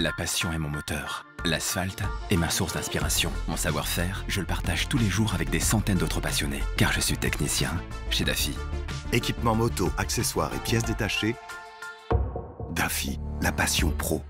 La passion est mon moteur. L'asphalte est ma source d'inspiration. Mon savoir-faire, je le partage tous les jours avec des centaines d'autres passionnés. Car je suis technicien chez Daffy. Équipement moto, accessoires et pièces détachées. Daffy, la passion pro.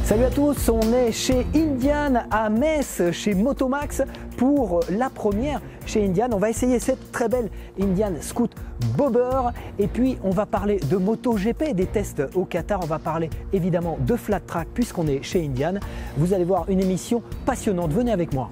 Salut à tous, on est chez Indian à Metz, chez Motomax pour la première chez Indian. On va essayer cette très belle Indian Scoot Bobber et puis on va parler de MotoGP, des tests au Qatar. On va parler évidemment de flat track puisqu'on est chez Indian. Vous allez voir une émission passionnante, venez avec moi.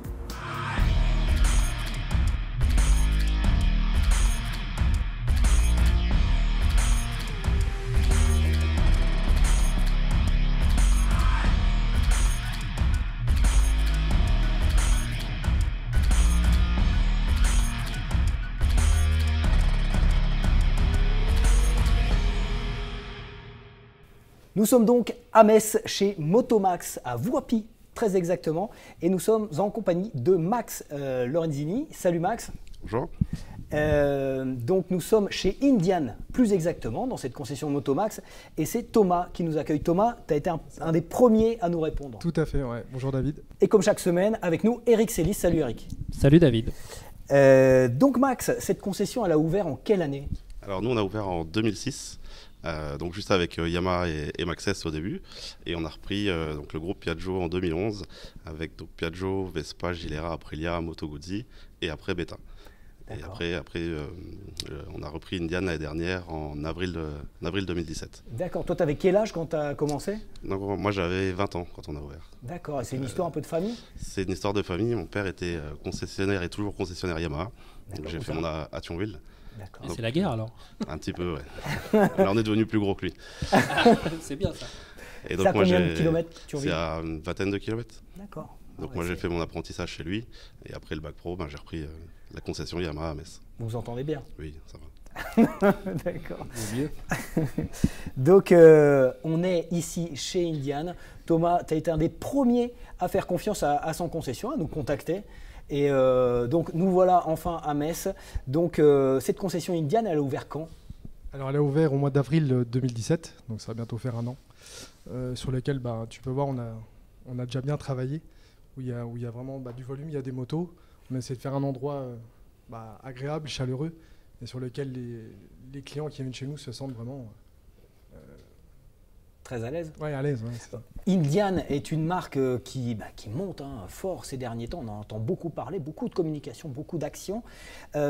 Nous sommes donc à Metz chez Motomax à Voipy, très exactement, et nous sommes en compagnie de Max Lorenzini. Salut Max. Bonjour. Donc nous sommes chez Indian, plus exactement, dans cette concession Motomax, et c'est Thomas qui nous accueille. Thomas, tu as été un des premiers à nous répondre. Tout à fait, ouais. Bonjour David. Et comme chaque semaine, avec nous, Eric Sélis. Salut Eric. Salut David. Donc Max, cette concession, elle a ouvert en quelle année? Alors nous, on a ouvert en 2006. Donc juste avec Yamaha et Maxxis au début, et on a repris donc le groupe Piaggio en 2011 avec donc Piaggio, Vespa, Gilera, Aprilia, Moto Guzzi et après Beta. Et après on a repris Indian l'année dernière en avril 2017. D'accord. Toi, tu avais quel âge quand tu as commencé? Donc, moi j'avais 20 ans quand on a ouvert. D'accord. Et c'est une histoire un peu de famille? C'est une histoire de famille. Mon père était concessionnaire et toujours concessionnaire Yamaha. Donc j'ai fait mon à Thionville. C'est la guerre alors? Un petit peu, ouais. Alors on est devenu plus gros que lui. C'est bien ça. Et donc, c'est à combien de kilomètres Thionville? C'est à une vingtaine de kilomètres. D'accord. Donc moi j'ai fait mon apprentissage chez lui. Et après le bac pro, j'ai repris la concession Yamaha à Metz. Vous vous entendez bien? Oui, ça va. D'accord. Mieux. Donc on est ici chez Indian. Thomas, tu as été un des premiers à faire confiance à son concession, à nous contacter. Et donc nous voilà enfin à Metz. Donc cette concession Indian, elle a ouvert quand? Alors elle a ouvert au mois d'avril 2017, donc ça va bientôt faire un an, sur lequel tu peux voir on a déjà bien travaillé, où il y a vraiment du volume, il y a des motos. On a essayé de faire un endroit agréable, chaleureux, et sur lequel les clients qui viennent chez nous se sentent vraiment très à l'aise. Ouais, à l'aise. Ouais, c'est ça. Indian est une marque qui monte fort ces derniers temps. On en entend beaucoup parler, beaucoup de communication, beaucoup d'actions.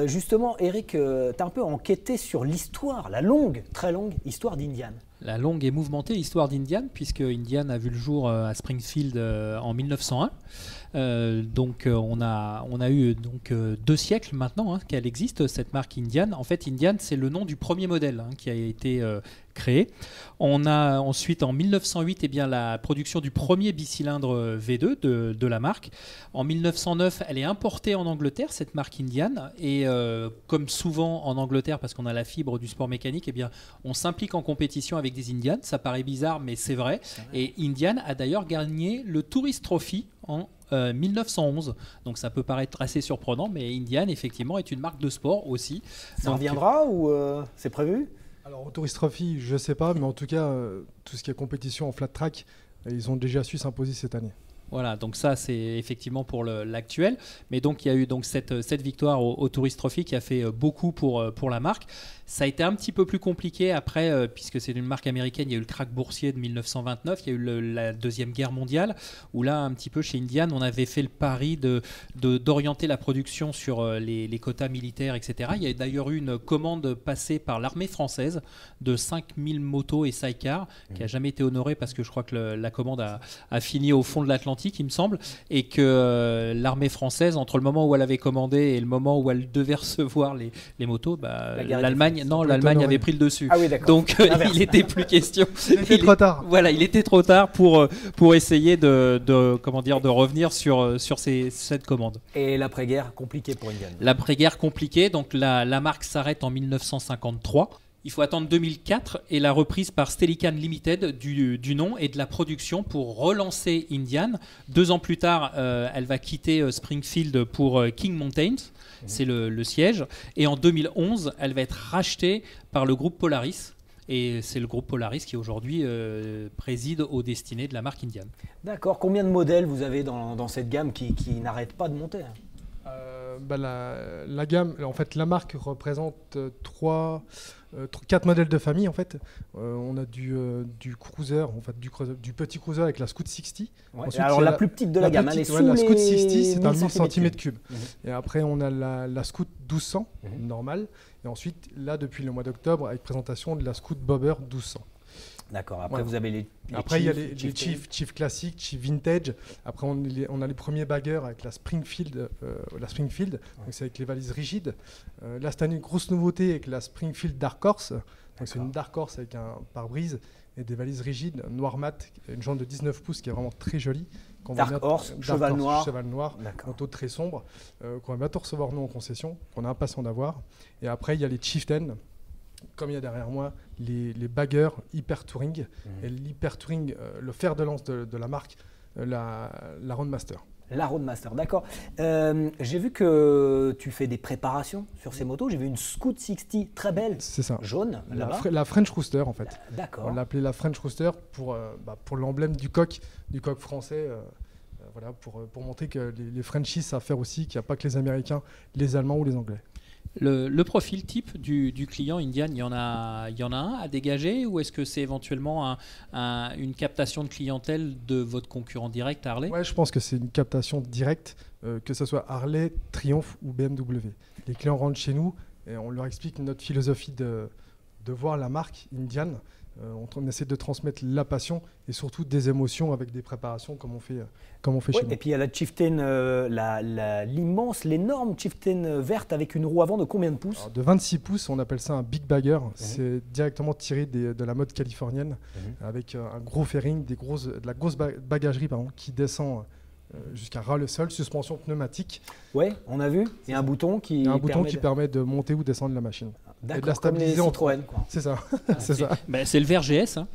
Justement, Eric, tu as un peu enquêté sur l'histoire, la longue, très longue histoire d'Indian. La longue et mouvementée histoire d'Indian, puisque Indian a vu le jour à Springfield en 1901. Donc on a eu 2 siècles maintenant qu'elle existe, cette marque Indian. En fait, Indian, c'est le nom du premier modèle qui a été créé. On a ensuite en 1908 la production du premier bicylindre V2 de la marque. En 1909, elle est importée en Angleterre, cette marque Indian. Et comme souvent en Angleterre, parce qu'on a la fibre du sport mécanique, on s'implique en compétition avec des Indian. Ça paraît bizarre, mais c'est vrai. Et Indian a d'ailleurs gagné le Tourist Trophy en 1911, donc ça peut paraître assez surprenant, mais Indian effectivement est une marque de sport aussi. Ça reviendra ou c'est prévu? Alors au Tourist Trophy, je sais pas, mais en tout cas tout ce qui est compétition en flat track, ils ont déjà su s'imposer cette année. Voilà, donc ça c'est effectivement pour l'actuel, mais donc il y a eu cette victoire au Tourist Trophy qui a fait beaucoup pour la marque. Ça a été un petit peu plus compliqué après, puisque c'est une marque américaine. Il y a eu le krach boursier de 1929, il y a eu la Deuxième Guerre mondiale, où là, un petit peu chez Indian, on avait fait le pari d'orienter la production sur les quotas militaires, etc. Il y a d'ailleurs eu une commande passée par l'armée française de 5000 motos et sidecars, qui n'a jamais été honorée parce que je crois que la commande a fini au fond de l'Atlantique, il me semble, et que l'armée française, entre le moment où elle avait commandé et le moment où elle devait recevoir les motos, l'Allemagne avait pris le dessus. Ah oui, d'accord. Donc il n'était plus question. Il était trop tard. Voilà, il était trop tard pour essayer de revenir sur cette commande. Et l'après-guerre compliquée pour Indian. L'après-guerre compliquée, donc la marque s'arrête en 1953. Il faut attendre 2004 et la reprise par Stelican Limited du nom et de la production pour relancer Indian. 2 ans plus tard, elle va quitter Springfield pour King Mountains. C'est le siège. Et en 2011, elle va être rachetée par le groupe Polaris. Et c'est le groupe Polaris qui aujourd'hui préside aux destinées de la marque Indian. D'accord. Combien de modèles vous avez dans cette gamme qui n'arrête pas de monter? La gamme, en fait, la marque représente 4 modèles de famille en fait. On a du cruiser, en fait, du petit cruiser avec la Scoot 60. Ouais, alors la plus petite de la gamme, elle est sous la Scoot les 60, c'est un 1000 cm3. Mhm. Et après on a la Scoot 1200 normale. Et ensuite là depuis le mois d'octobre avec présentation de la Scoot Bobber 1200. D'accord. Après vous avez les Après il y a les Chief classiques, Chief vintage. Après on a les premiers baggers avec la Springfield. Donc c'est avec les valises rigides. Là cette année une grosse nouveauté avec la Springfield Dark Horse. Donc c'est une Dark Horse avec un pare-brise et des valises rigides, noir mat, une jante de 19 pouces qui est vraiment très jolie. Dark Horse, cheval noir, manteau très sombre, qu'on va bientôt recevoir nous en concession, qu'on est impatient d'avoir. Et après il y a les Chieftain. Comme il y a derrière moi les baggers Hyper Touring et l'Hyper Touring, le fer de lance de la marque, la Roadmaster. La Roadmaster, d'accord. J'ai vu que tu fais des préparations sur ces motos. J'ai vu une Scoot 60 très belle, c'est ça, jaune, là-bas. La French Rooster en fait. D'accord. On l'a appelée la French Rooster pour l'emblème du coq français. Voilà, pour montrer que les Frenchies savent faire aussi, qu'il n'y a pas que les Américains, les Allemands ou les Anglais. Le profil type du client Indian, il y en a un à dégager, ou est-ce que c'est éventuellement une captation de clientèle de votre concurrent direct Harley? Ouais, je pense que c'est une captation directe, que ce soit Harley, Triumph ou BMW. Les clients rentrent chez nous et on leur explique notre philosophie de voir la marque Indian. On essaie de transmettre la passion et surtout des émotions avec des préparations comme on fait chez nous. Et puis il y a la Chieftain, l'énorme Chieftain verte avec une roue avant de combien de pouces? Alors, de 26 pouces, on appelle ça un big bagger. C'est directement tiré de la mode californienne avec un gros fairing, de la grosse bagagerie qui descend jusqu'à ras le sol, suspension pneumatique. Ouais, on a vu. Il y a un bouton qui permet de monter ou descendre la machine. D'accord, et de la comme stabiliser les Citroën, quoi. C'est ça. C'est le vert GS. Hein.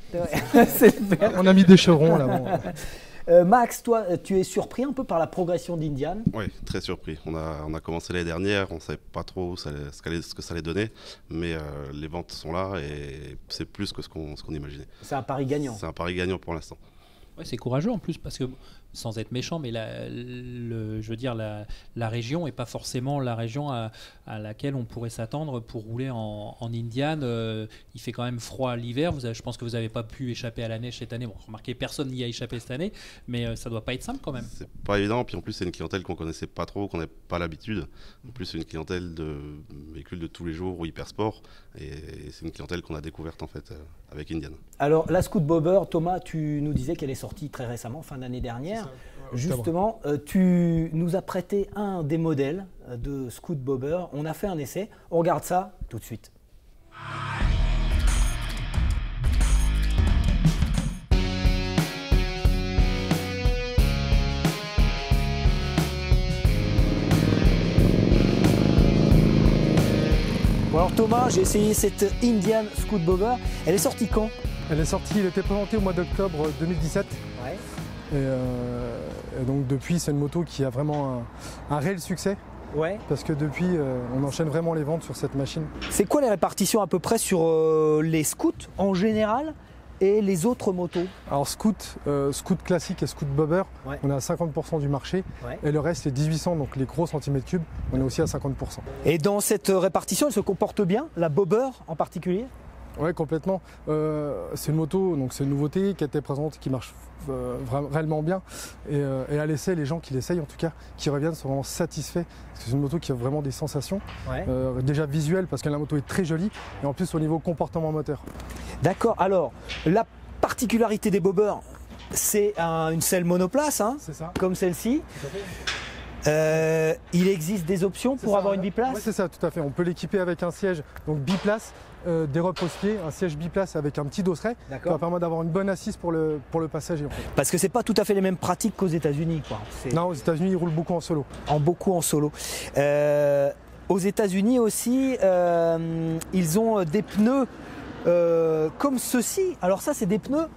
C'est le vert. On a mis des chevrons là-bas. Max, toi, tu es surpris un peu par la progression d'Indian? Oui, très surpris. On a commencé l'année dernière, on ne savait pas trop ce que ça allait donner, mais les ventes sont là et c'est plus que ce qu'on imaginait. C'est un pari gagnant. C'est un pari gagnant pour l'instant. Ouais, c'est courageux en plus parce que, sans être méchant, mais la région n'est pas forcément la région à laquelle on pourrait s'attendre pour rouler en Indian. Il fait quand même froid l'hiver. Je pense que vous n'avez pas pu échapper à la neige cette année. Bon, remarquez, personne n'y a échappé cette année, mais ça ne doit pas être simple quand même. C'est pas évident. Puis en plus, c'est une clientèle qu'on ne connaissait pas trop, qu'on n'avait pas l'habitude. En plus, c'est une clientèle de véhicules de tous les jours ou hyper sport. Et c'est une clientèle qu'on a découverte en fait avec Indian. Alors, la Scoot Bobber, Thomas, tu nous disais qu'elle est sortie très récemment, fin d'année dernière. Justement, tu nous as prêté un des modèles de Scoot Bobber. On a fait un essai. On regarde ça tout de suite. Bon alors Thomas, j'ai essayé cette Indian Scoot Bobber. Elle est sortie quand? Elle était présentée au mois d'octobre 2017. Ouais. Et donc depuis, c'est une moto qui a vraiment un réel succès. Ouais. Parce que depuis, on enchaîne vraiment les ventes sur cette machine. C'est quoi les répartitions à peu près sur les scouts en général et les autres motos? Alors scoot classique et scoot bobber, on est à 50% du marché. Ouais. Et le reste, c'est 1800, donc les gros centimètres cubes, on est aussi à 50%. Et dans cette répartition, elle se comporte bien, la bobber en particulier? Oui, complètement. C'est une moto, donc c'est une nouveauté qui a été présente, qui marche réellement bien. Et à l'essai, les gens qui l'essayent en tout cas, qui reviennent, sont vraiment satisfaits. Parce que c'est une moto qui a vraiment des sensations. Ouais. Déjà visuelles, parce que la moto est très jolie. Et en plus au niveau comportement moteur. D'accord. Alors, la particularité des bobbers, c'est une selle monoplace, hein, c'est ça. Comme celle-ci. Il existe des options pour avoir une biplace? Oui, c'est ça, tout à fait. On peut l'équiper avec un siège donc biplace, des repose-pieds, un siège biplace avec un petit dosseret qui va permettre d'avoir une bonne assise pour le passager. En fait. Parce que c'est pas tout à fait les mêmes pratiques qu'aux États-Unis, quoi. Non, aux États-Unis, ils roulent beaucoup en solo. Beaucoup en solo. Aux États-Unis aussi, ils ont des pneus comme ceux-ci. Alors ça, c'est des pneus.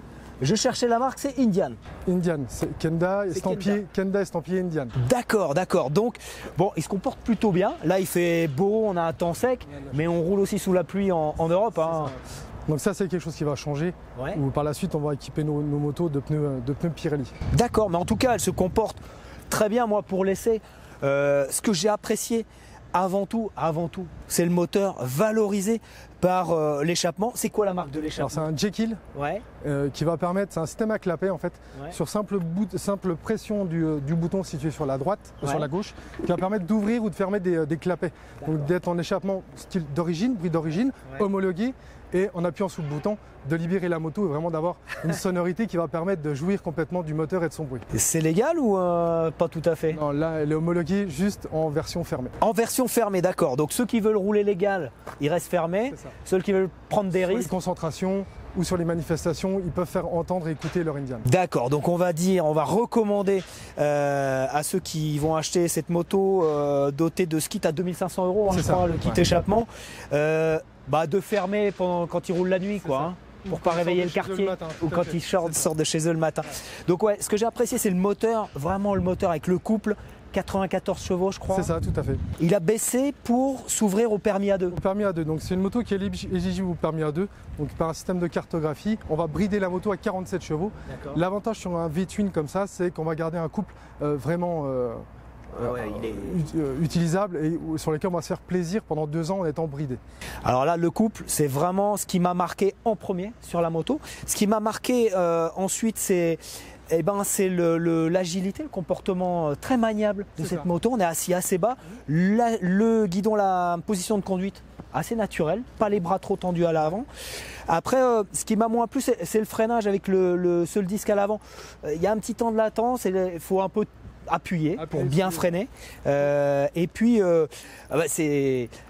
Je cherchais la marque, c'est Indian. Indian, c'est Kenda estampillé Indian. D'accord. Donc, bon, il se comporte plutôt bien. Là, il fait beau, on a un temps sec, mais on roule aussi sous la pluie en Europe. Hein. Donc ça, c'est quelque chose qui va changer. Ouais. Où par la suite, on va équiper nos motos de pneus Pirelli. D'accord, mais en tout cas, elle se comporte très bien, moi, pour l'essai. Ce que j'ai apprécié avant tout, c'est le moteur valorisé par l'échappement. C'est quoi la marque de Alors l'échappement? c'est un Jekyll Ouais, qui va permettre, c'est un système à clapet en fait, ouais. sur simple pression du bouton situé sur la droite, Ouais. sur la gauche, qui va permettre d'ouvrir ou de fermer des clapets. Donc d'être en échappement style d'origine, bruit d'origine, Ouais. homologué, et en appuyant sur le bouton, de libérer la moto et vraiment d'avoir une sonorité qui va permettre de jouir complètement du moteur et de son bruit. C'est légal ou pas tout à fait? Non, là, elle est homologuée juste en version fermée. En version fermée, d'accord. Donc ceux qui veulent rouler légal, ils restent fermés. C'est ça. Ceux qui veulent prendre des Sur les risques. concentrations ou sur les manifestations, ils peuvent faire entendre et écouter leur Indian. D'accord, donc on va recommander à ceux qui vont acheter cette moto dotée de ce kit à 2500 €, C'est je ça, crois, le kit ouais. échappement, de fermer quand ils roulent la nuit, quoi. ça. Hein, pour pas réveiller le quartier ou quand ils sortent de chez eux le matin. Donc ouais, ce que j'ai apprécié, c'est le moteur, vraiment le moteur avec le couple, 94 chevaux, je crois. C'est ça, tout à fait. Il a baissé pour s'ouvrir au permis A2. Au permis A2, donc c'est une moto qui est éligible au permis A2, donc par un système de cartographie. On va brider la moto à 47 chevaux. D'accord. L'avantage sur un V-twin comme ça, c'est qu'on va garder un couple vraiment utilisable et sur lequel on va se faire plaisir pendant 2 ans en étant bridé. Alors là, le couple, c'est vraiment ce qui m'a marqué en premier sur la moto. Ce qui m'a marqué ensuite, c'est l'agilité, le comportement très maniable de C'est cette ça. moto. On est assis assez bas. Le guidon, la position de conduite assez naturelle, pas les bras trop tendus à l'avant. Après, ce qui m'a moins plu, c'est le freinage avec le seul disque à l'avant. Il y a un petit temps de latence, il faut un peu appuyer pour bien freiner. Et puis,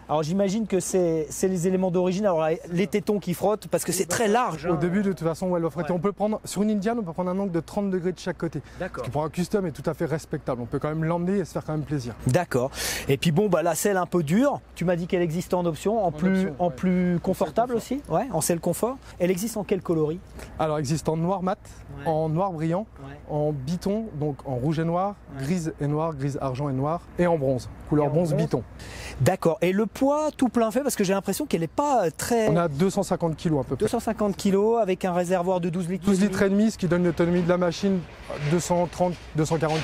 alors j'imagine que c'est les éléments d'origine. Alors les tétons qui frottent parce que c'est très large. Au début, de toute façon, elle va frotter. Ouais. On peut prendre, sur une Indian, on peut prendre un angle de 30 degrés de chaque côté. D'accord. Ce qui pour un custom est tout à fait respectable. On peut quand même l'emmener et se faire quand même plaisir. D'accord. Et puis bon, la selle un peu dure. Tu m'as dit qu'elle existe en option, en plus confortable aussi. Ouais, en selle confort. Elle existe en quel coloris? Alors, il existe en noir mat, Ouais. en noir brillant, en biton, donc en rouge et noir, grise et noir, grise argent et noir, et en bronze, couleur bronze biton. D'accord. Et le poids tout plein fait, parce que j'ai l'impression qu'elle n'est pas très... On a 250 kg à peu près. 250 kg avec un réservoir de 12 litres. 12 litres et demi, ce qui donne l'autonomie de la machine 230-240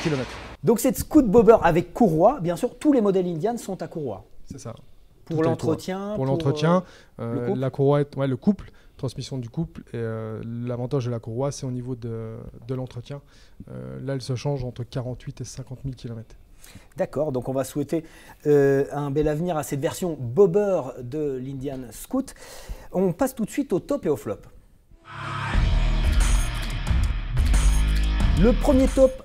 km. Donc cette Scoot Bobber avec courroie, bien sûr, tous les modèles Indian sont à courroie. C'est ça. Pour Tout est l'entretien. Pour l'entretien, le couple. la courroie, le couple, transmission du couple. Et l'avantage de la courroie, c'est au niveau de l'entretien. Là, elle se change entre 48 et 50 000 km. D'accord, donc on va souhaiter un bel avenir à cette version Bobber de l'Indian Scoot. On passe tout de suite au top et au flop. Le premier top,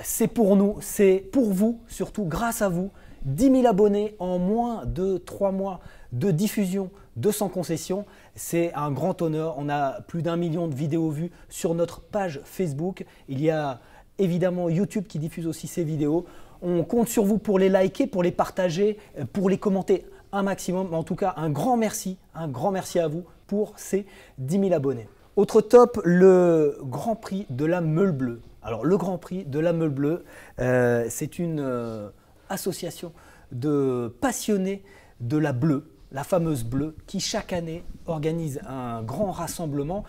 c'est pour nous, c'est pour vous, surtout grâce à vous. 10 000 abonnés en moins de 3 mois de diffusion de Sans Concession. C'est un grand honneur. On a plus d'1 million de vidéos vues sur notre page Facebook. Il y a évidemment YouTube qui diffuse aussi ces vidéos. On compte sur vous pour les liker, pour les partager, pour les commenter un maximum. En tout cas, un grand merci à vous pour ces 10 000 abonnés. Autre top, le Grand Prix de la Meule Bleue. Alors le Grand Prix de la Meule Bleue, c'est une association de passionnés de la bleue, la fameuse bleue, qui chaque année organise un grand rassemblement.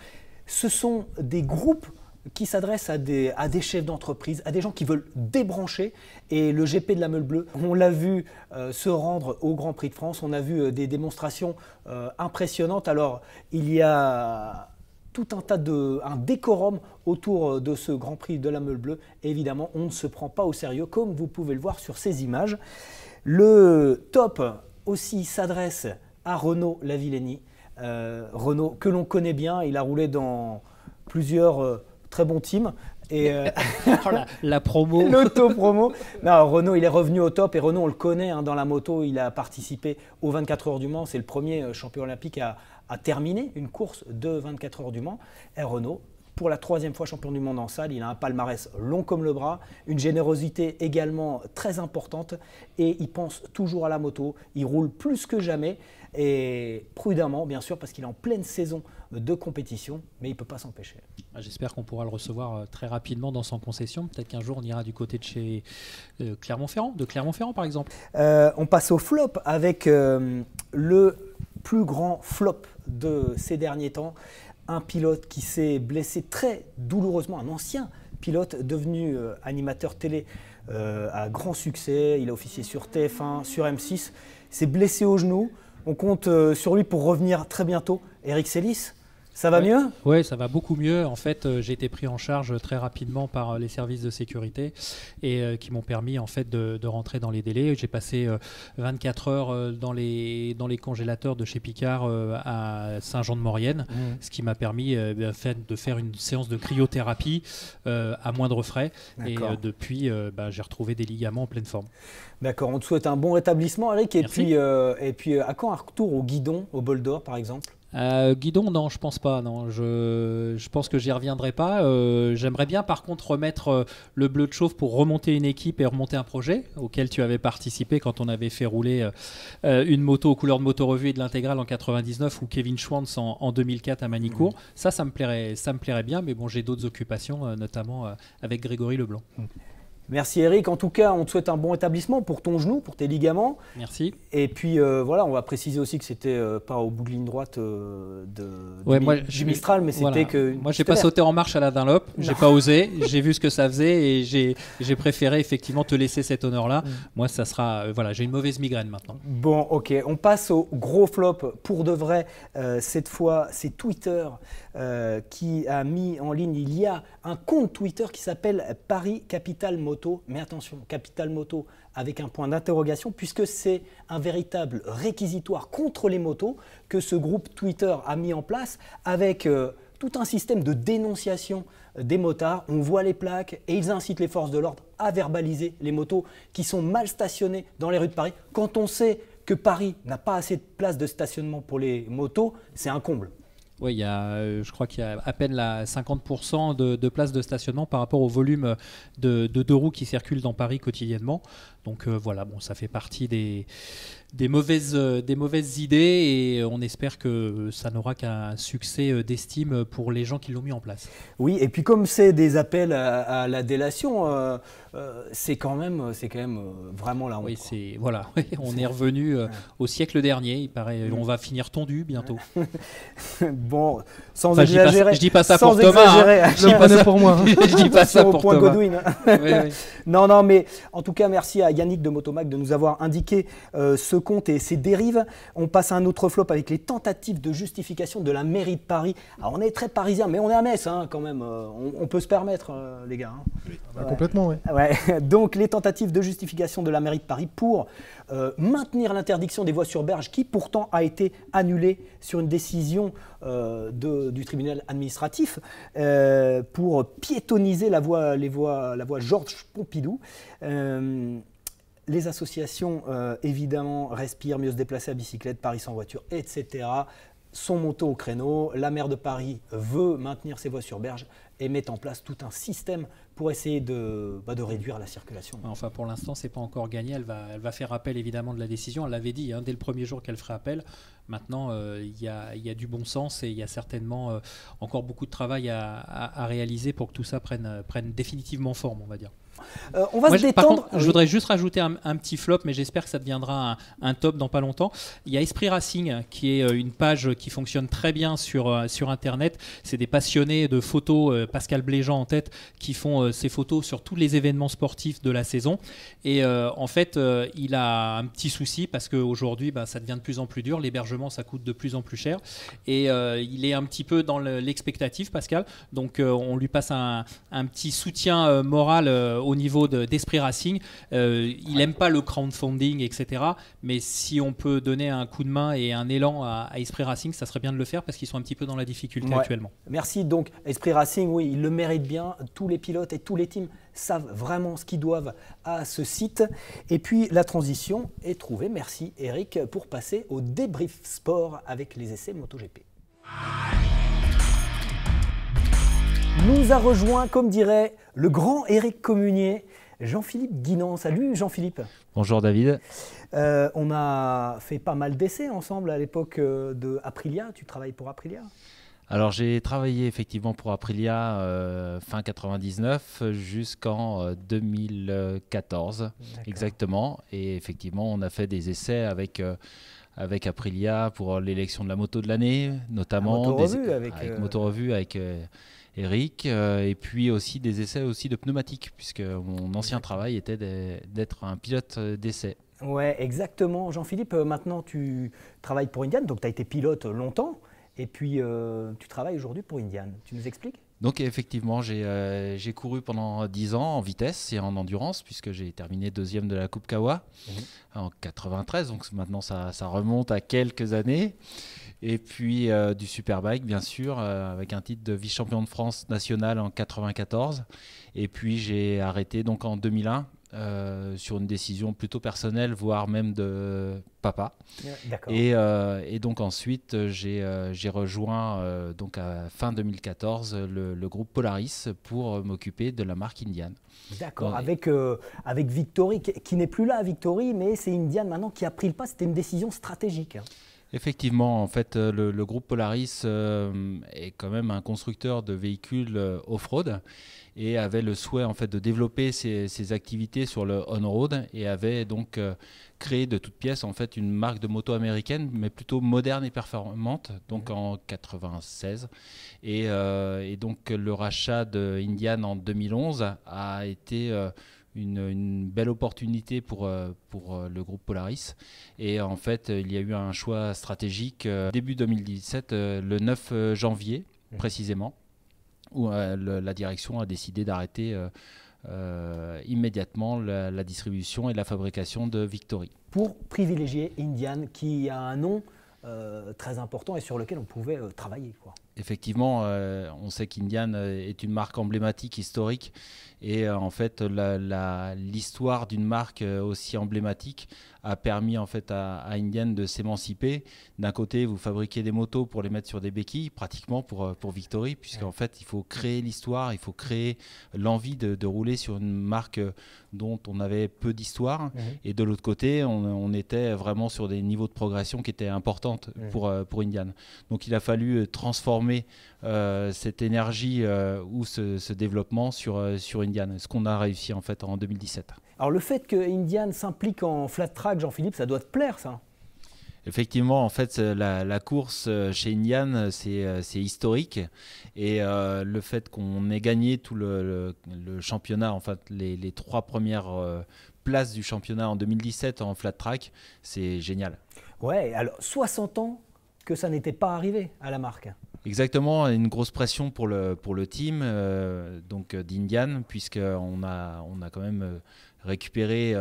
Ce sont des groupes qui s'adressent à des chefs d'entreprise, à des gens qui veulent débrancher. Et le GP de la Meule Bleue, on l'a vu se rendre au Grand Prix de France, on a vu des démonstrations impressionnantes. Alors il y a tout un décorum autour de ce Grand Prix de la Meule Bleue. Et évidemment, on ne se prend pas au sérieux, comme vous pouvez le voir sur ces images. Le top aussi s'adresse à Renaud Lavillenie. Renaud, que l'on connaît bien, il a roulé dans plusieurs très bons teams. Et la promo. L'auto-promo. Non, Renaud, il est revenu au top. Et Renaud, on le connaît dans la moto. Il a participé aux 24 heures du Mans. C'est le premier champion olympique à terminer une course de 24 heures du Mans. Et Renaud, pour la 3e fois champion du monde en salle, il a un palmarès long comme le bras, une générosité également très importante et il pense toujours à la moto. Il roule plus que jamais et prudemment, bien sûr, parce qu'il est en pleine saison de compétition, mais il ne peut pas s'empêcher. J'espère qu'on pourra le recevoir très rapidement dans Sans Concession. Peut-être qu'un jour on ira du côté de chez Clermont-Ferrand, par exemple. On passe au flop avec le plus grand flop de ces derniers temps. Un pilote qui s'est blessé très douloureusement, un ancien pilote devenu animateur télé à grand succès. Il a officié sur TF1, sur M6. Il s'est blessé au genou. On compte sur lui pour revenir très bientôt. Eric Sélis, ça va mieux ? Oui, ça va beaucoup mieux. En fait, j'ai été pris en charge très rapidement par les services de sécurité et qui m'ont permis en fait de rentrer dans les délais. J'ai passé 24 heures dans les congélateurs de chez Picard à Saint-Jean-de-Maurienne, ce qui m'a permis de faire une séance de cryothérapie à moindre frais. Et depuis, j'ai retrouvé des ligaments en pleine forme. D'accord, on te souhaite un bon rétablissement, Eric. Merci. Et puis, à quand un retour au guidon, au bol d'or, par exemple ? Guidon, non, je pense pas. Non, je pense que j'y reviendrai pas. J'aimerais bien, par contre, remettre le bleu de chauffe pour remonter une équipe et remonter un projet auquel tu avais participé quand on avait fait rouler une moto aux couleurs de Moto Revue et de l'intégrale en 99 ou Kevin Schwantz en 2004 à Manicourt. Ça me plairait bien, mais bon, j'ai d'autres occupations, notamment avec Grégory Leblanc. Merci Eric. En tout cas, on te souhaite un bon établissement pour ton genou, pour tes ligaments. Merci. Et puis voilà, on va préciser aussi que c'était pas au bout de ligne droite du Mistral, mais c'était que. Moi, j'ai pas sauté en marche à la Dunlop. J'ai pas osé. J'ai vu ce que ça faisait et j'ai préféré effectivement te laisser cet honneur-là. Moi, ça sera j'ai une mauvaise migraine maintenant. Bon, ok. On passe au gros flop pour de vrai. Cette fois, c'est Twitter qui a mis en ligne. Il y a un compte Twitter qui s'appelle Paris Capital Moto. Mais attention, Capital Moto avec un point d'interrogation, puisque c'est un véritable réquisitoire contre les motos que ce groupe Twitter a mis en place avec tout un système de dénonciation des motards. On voit les plaques et ils incitent les forces de l'ordre à verbaliser les motos qui sont mal stationnées dans les rues de Paris. Quand on sait que Paris n'a pas assez de places de stationnement pour les motos, c'est un comble. Oui, je crois qu'il y a à peine 50% de places de stationnement par rapport au volume de deux roues qui circulent dans Paris quotidiennement. Donc voilà, bon, ça fait partie des mauvaises idées et on espère que ça n'aura qu'un succès d'estime pour les gens qui l'ont mis en place. Oui, et puis comme c'est des appels à la délation, c'est quand même vraiment la honte. Oui, on est revenu au siècle dernier, il paraît. On va finir tondu bientôt. Bon, sans exagérer. Je dis pas ça pour Thomas. Je le prenais pour moi. Je dis pas ça pour Thomas. Godwin. Oui. Non, mais en tout cas, merci à Yannick de Motomac de nous avoir indiqué ce compte et ses dérives. On passe à un autre flop avec les tentatives de justification de la mairie de Paris. Alors, on est très parisien, mais on est à Metz quand même. On peut se permettre, les gars. Oui. Complètement, oui. Ouais. Donc, les tentatives de justification de la mairie de Paris pour maintenir l'interdiction des voies sur berge qui pourtant a été annulée sur une décision du tribunal administratif pour piétoniser la voie Georges Pompidou. Les associations, évidemment, Respire, Mieux se déplacer à bicyclette, Paris sans voiture, etc., sont montées au créneau. La maire de Paris veut maintenir ses voies sur berge et met en place tout un système pour essayer de réduire la circulation. Enfin, pour l'instant, ce n'est pas encore gagné. Elle va faire appel, évidemment, de la décision. Elle l'avait dit dès le premier jour qu'elle ferait appel. Maintenant, il y a du bon sens et il y a certainement encore beaucoup de travail à réaliser pour que tout ça prenne définitivement forme, on va dire. On va se détendre. Par contre, je voudrais juste rajouter un petit flop, mais j'espère que ça deviendra un top dans pas longtemps. Il y a Esprit Racing, qui est une page qui fonctionne très bien sur Internet. C'est des passionnés de photos, Pascal Bléjean en tête, qui font ces photos sur tous les événements sportifs de la saison. Et en fait, il a un petit souci parce qu'aujourd'hui, ça devient de plus en plus dur. L'hébergement, ça coûte de plus en plus cher. Et il est un petit peu dans l'expectative, Pascal. Donc, on lui passe un petit soutien moral au niveau d'Esprit Racing. Il n'aime pas le crowdfunding, etc. Mais si on peut donner un coup de main et un élan à Esprit Racing, ça serait bien de le faire parce qu'ils sont un petit peu dans la difficulté actuellement. Merci. Donc, Esprit Racing, oui, il le mérite bien. Tous les pilotes et tous les teams savent vraiment ce qu'ils doivent à ce site. Et puis, la transition est trouvée. Merci, Eric, pour passer au débrief sport avec les essais MotoGP. Nous a rejoint, comme dirait le grand Éric Communier, Jean-Philippe Guinan. Salut Jean-Philippe. Bonjour David. On a fait pas mal d'essais ensemble à l'époque de Aprilia. Tu travailles pour Aprilia ? Alors j'ai travaillé effectivement pour Aprilia fin 99 jusqu'en 2014. D'accord. Exactement. Et effectivement on a fait des essais avec avec Aprilia pour l'élection de la moto de l'année, notamment Motorevue avec Motorevue, avec Eric, et puis aussi des essais aussi de pneumatiques, puisque mon ancien travail était d'être un pilote d'essai. Ouais, exactement. Jean-Philippe, maintenant tu travailles pour Indian, donc tu as été pilote longtemps, et puis tu travailles aujourd'hui pour Indian. Tu nous expliques ? Donc effectivement, j'ai couru pendant 10 ans en vitesse et en endurance, puisque j'ai terminé 2e de la Coupe Kawa en 93, donc maintenant ça remonte à quelques années. Et puis du Superbike, bien sûr, avec un titre de vice-champion de France national en 94. Et puis j'ai arrêté donc en 2001 sur une décision plutôt personnelle, voire même de papa. D'accord. Et donc ensuite, j'ai rejoint donc à fin 2014 le groupe Polaris pour m'occuper de la marque Indian. D'accord, avec Victory, qui n'est plus là, Victory, mais c'est Indian maintenant qui a pris le pas. C'était une décision stratégique. Effectivement, en fait, le groupe Polaris est quand même un constructeur de véhicules off-road et avait le souhait en fait de développer ses activités sur le on-road et avait donc créé de toutes pièces en fait une marque de moto américaine, mais plutôt moderne et performante, donc en 96. Et donc le rachat de Indian en 2011 a été une belle opportunité pour le groupe Polaris. Et en fait, il y a eu un choix stratégique début 2017, le 9 janvier précisément, où la direction a décidé d'arrêter immédiatement la distribution et la fabrication de Victory. Pour privilégier Indian, qui a un nom très important et sur lequel on pouvait travailler, quoi. Effectivement, on sait qu'Indian est une marque emblématique, historique, et en fait, l'histoire d'une marque aussi emblématique a permis en fait à Indian de s'émanciper. D'un côté, vous fabriquez des motos pour les mettre sur des béquilles, pratiquement pour Victory, puisqu'en fait, il faut créer l'histoire, il faut créer l'envie de rouler sur une marque dont on avait peu d'histoire. Et de l'autre côté, on était vraiment sur des niveaux de progression qui étaient importantes pour Indian. Donc, il a fallu transformer cette énergie ou ce développement sur Indian, ce qu'on a réussi en fait en 2017. Alors le fait que Indian s'implique en flat track, Jean-Philippe, ça doit te plaire, ça? Effectivement, en fait, la course chez Indian, c'est historique. Et le fait qu'on ait gagné tout le championnat, en fait, les 3 premières places du championnat en 2017 en flat track, c'est génial. Ouais, alors 60 ans que ça n'était pas arrivé à la marque. Exactement, une grosse pression pour le team donc d'Indian, puisqu'on a quand même récupéré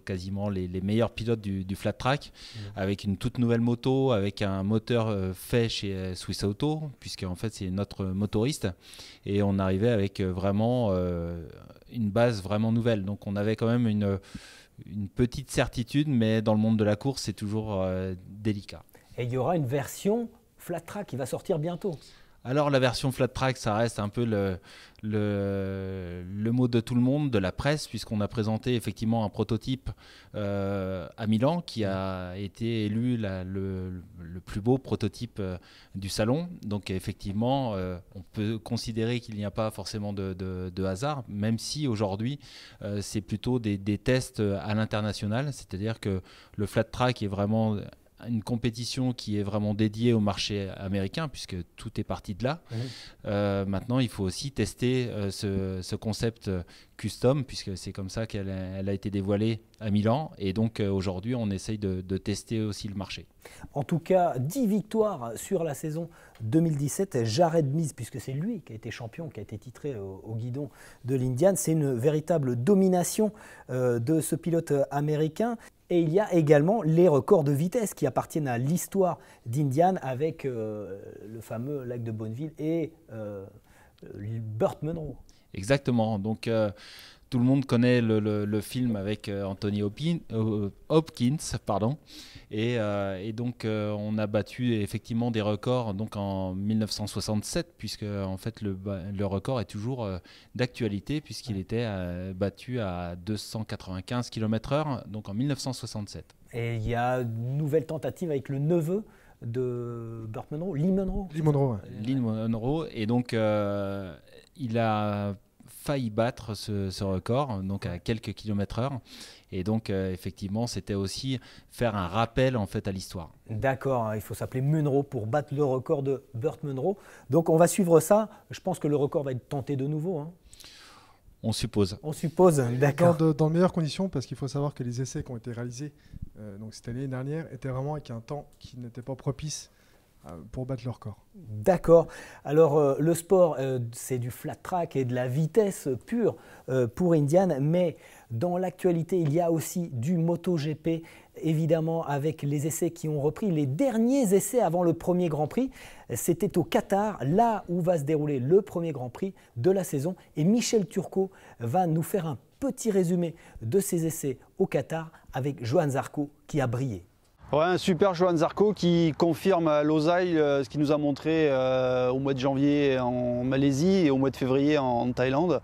quasiment les meilleurs pilotes du flat track avec une toute nouvelle moto, avec un moteur fait chez Swiss Auto, puisque en fait c'est notre motoriste, et on arrivait avec vraiment une base vraiment nouvelle. Donc on avait quand même une petite certitude, mais dans le monde de la course c'est toujours délicat. Et il y aura une version flat track qui va sortir bientôt. Alors la version flat track, ça reste un peu le mot de tout le monde, de la presse, puisqu'on a présenté effectivement un prototype à Milan qui a été élu le plus beau prototype du salon. Donc effectivement, on peut considérer qu'il n'y a pas forcément de hasard, même si aujourd'hui c'est plutôt des tests à l'international, c'est-à-dire que le flat track est vraiment une compétition qui est vraiment dédiée au marché américain, puisque tout est parti de là. Maintenant, il faut aussi tester ce concept custom, puisque c'est comme ça qu'elle a été dévoilée à Milan. Et donc, aujourd'hui, on essaye de tester aussi le marché. En tout cas, 10 victoires sur la saison 2017. Jared Mees, puisque c'est lui qui a été champion, qui a été titré au guidon de l'Indian. C'est une véritable domination de ce pilote américain. Et il y a également les records de vitesse qui appartiennent à l'histoire d'Indian avec le fameux lac de Bonneville et Burt Munro. Exactement. Donc, tout le monde connaît le film avec Anthony Hopkins, pardon. Et donc, on a battu effectivement des records donc en 1967, puisque en fait le record est toujours d'actualité, puisqu'il était battu à 295 km/h, donc en 1967. Et il y a une nouvelle tentative avec le neveu de Burt Munro, Lee Munro. Lee Munro, ouais. Lee Munro. Et donc, il a failli battre ce record, donc à quelques kilomètres heure. Et donc, effectivement, c'était aussi faire un rappel en fait à l'histoire. D'accord, hein, il faut s'appeler Munro pour battre le record de Burt Munro. Donc on va suivre ça. Je pense que le record va être tenté de nouveau. Hein. On suppose. On suppose, d'accord. Dans de meilleures conditions, parce qu'il faut savoir que les essais qui ont été réalisés donc cette année dernière étaient vraiment avec un temps qui n'était pas propice pour battre le record. D'accord. Alors le sport, c'est du flat track et de la vitesse pure pour Indian, mais dans l'actualité, il y a aussi du MotoGP, évidemment avec les essais qui ont repris. Les derniers essais avant le premier Grand Prix, c'était au Qatar, là où va se dérouler le premier Grand Prix de la saison. Et Michel Turcot va nous faire un petit résumé de ces essais au Qatar avec Johan Zarco qui a brillé. Ouais, un super Johan Zarco qui confirme à Losail ce qu'il nous a montré au mois de janvier en Malaisie et au mois de février en Thaïlande.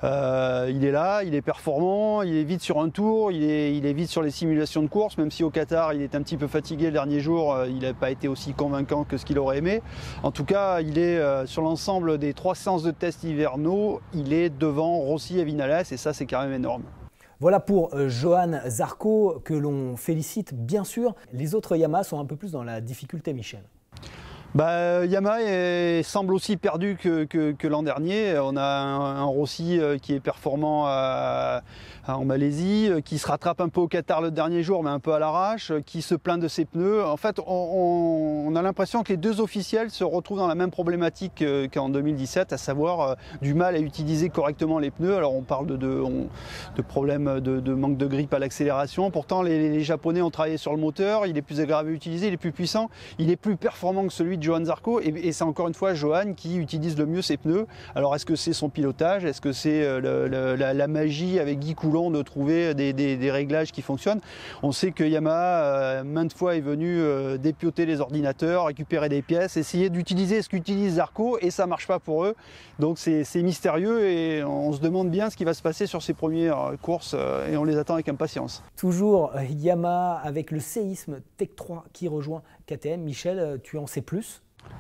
Il est là, il est performant, il est vite sur un tour, il est vite sur les simulations de course, même si au Qatar il est un petit peu fatigué le dernier jour, il n'a pas été aussi convaincant que ce qu'il aurait aimé. En tout cas, il est sur l'ensemble des 3 séances de tests hivernaux, il est devant Rossi et Vinales et ça c'est quand même énorme. Voilà pour Johan Zarco que l'on félicite bien sûr. Les autres Yamaha sont un peu plus dans la difficulté, Michel. Yamaha semble aussi perdu que l'an dernier. On a un Rossi qui est performant en Malaisie, qui se rattrape un peu au Qatar le dernier jour, mais un peu à l'arrache, qui se plaint de ses pneus. En fait, on a l'impression que les deux officiels se retrouvent dans la même problématique qu'en 2017, à savoir du mal à utiliser correctement les pneus. Alors on parle de problèmes de manque de grippe à l'accélération. Pourtant, les Japonais ont travaillé sur le moteur, il est plus agréable à utiliser, il est plus puissant, il est plus performant que celui de Johan Zarco et c'est encore une fois Johan qui utilise le mieux ses pneus. Alors est-ce que c'est son pilotage, est-ce que c'est la magie avec Guy Coulon de trouver des réglages qui fonctionnent? On sait que Yamaha maintes fois est venu dépioter les ordinateurs, récupérer des pièces, essayer d'utiliser ce qu'utilise Zarco et ça marche pas pour eux. Donc c'est mystérieux et on se demande bien ce qui va se passer sur ces premières courses et on les attend avec impatience. Toujours Yamaha avec le séisme Tech 3 qui rejoint KTM. Michel, tu en sais plus?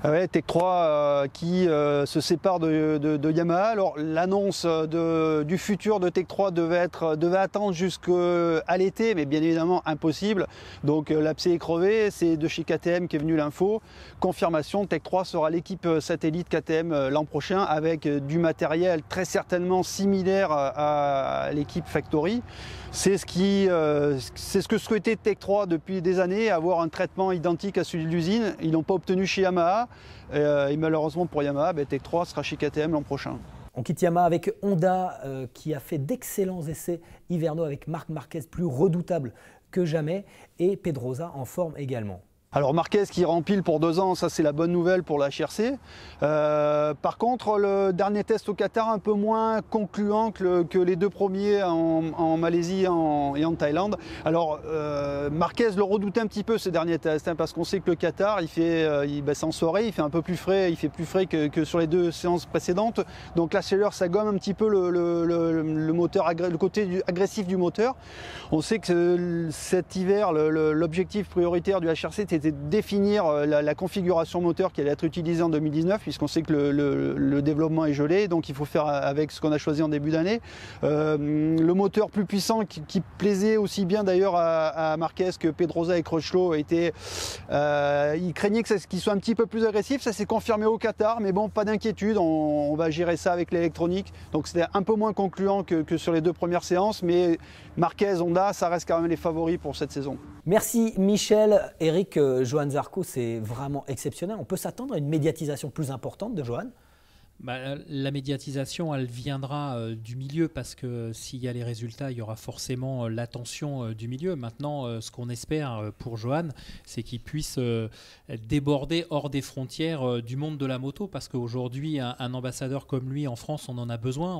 Ouais, Tech 3 qui se sépare de Yamaha. Alors l'annonce du futur de Tech 3 devait attendre jusqu'à l'été, mais bien évidemment impossible. Donc l'abcès est crevé, c'est de chez KTM qu'est venue l'info. Confirmation, Tech 3 sera l'équipe satellite KTM l'an prochain avec du matériel très certainement similaire à l'équipe Factory. C'est ce que souhaitait Tech 3 depuis des années, avoir un traitement identique à celui de l'usine. Ils n'ont pas obtenu chez Yamaha et malheureusement pour Yamaha, Tech 3 sera chez KTM l'an prochain. On quitte Yamaha avec Honda qui a fait d'excellents essais hivernaux avec Marc Marquez plus redoutable que jamais et Pedrosa en forme également. Alors Marquez qui rempile pour 2 ans, ça c'est la bonne nouvelle pour la HRC. Par contre, le dernier test au Qatar un peu moins concluant que les 2 premiers en Malaisie et en Thaïlande. Alors Marquez le redoutait un petit peu ces derniers tests parce qu'on sait que le Qatar c'est en soirée, il fait un peu plus frais, il fait plus frais que sur les 2 séances précédentes. Donc la chaleur ça gomme un petit peu le moteur, le côté agressif du moteur. On sait que cet hiver l'objectif prioritaire du HRC était de définir la configuration moteur qui allait être utilisée en 2019 puisqu'on sait que le développement est gelé, donc il faut faire avec ce qu'on a choisi en début d'année. Le moteur plus puissant qui plaisait aussi bien d'ailleurs à Marquez que Pedrosa et Crutchlow il craignait qu'il soit un petit peu plus agressif, ça s'est confirmé au Qatar, mais bon, pas d'inquiétude, on va gérer ça avec l'électronique, donc c'était un peu moins concluant que sur les 2 premières séances, mais Marquez, Honda, ça reste quand même les favoris pour cette saison. Merci Michel. Eric, Johan Zarco, c'est vraiment exceptionnel. On peut s'attendre à une médiatisation plus importante de Johan? La médiatisation, elle viendra du milieu parce que s'il y a les résultats, il y aura forcément l'attention du milieu. Maintenant, ce qu'on espère pour Johan, c'est qu'il puisse déborder hors des frontières du monde de la moto parce qu'aujourd'hui, un ambassadeur comme lui en France, on en a besoin.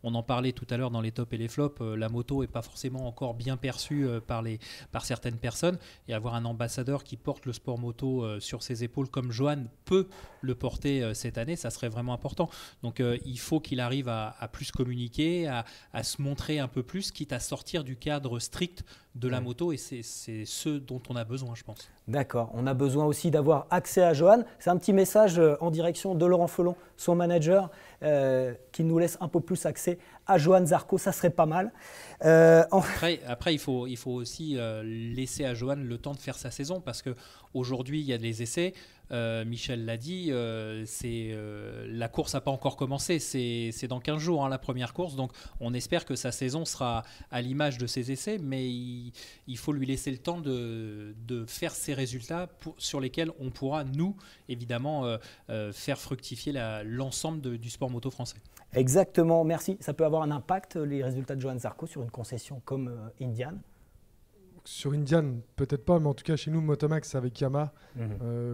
On en parlait tout à l'heure dans les tops et les flops. La moto n'est pas forcément encore bien perçue par certaines personnes et avoir un ambassadeur qui porte le sport moto sur ses épaules comme Johan peut le porter cette année, ça serait vraiment important. longtemps. Donc il faut qu'il arrive à plus communiquer, à se montrer un peu plus, quitte à sortir du cadre strict de la moto, et c'est ce dont on a besoin, je pense. D'accord, on a besoin aussi d'avoir accès à Johan. C'est un petit message en direction de Laurent Felon, son manager, qui nous laisse un peu plus accès à Johan Zarco, ça serait pas mal. Après, il faut aussi laisser à Johan le temps de faire sa saison, parce qu'aujourd'hui, il y a des essais. Michel l'a dit, la course n'a pas encore commencé, c'est dans 15 jours la première course, donc on espère que sa saison sera à l'image de ses essais, mais il faut lui laisser le temps de faire ses résultats sur lesquels on pourra, nous, évidemment, faire fructifier l'ensemble du sport moto français. Exactement, merci. Ça peut avoir un impact, les résultats de Johan Zarco, sur une concession comme Indian? Sur Indian, peut-être pas, mais en tout cas chez nous, Motomax avec Yamaha,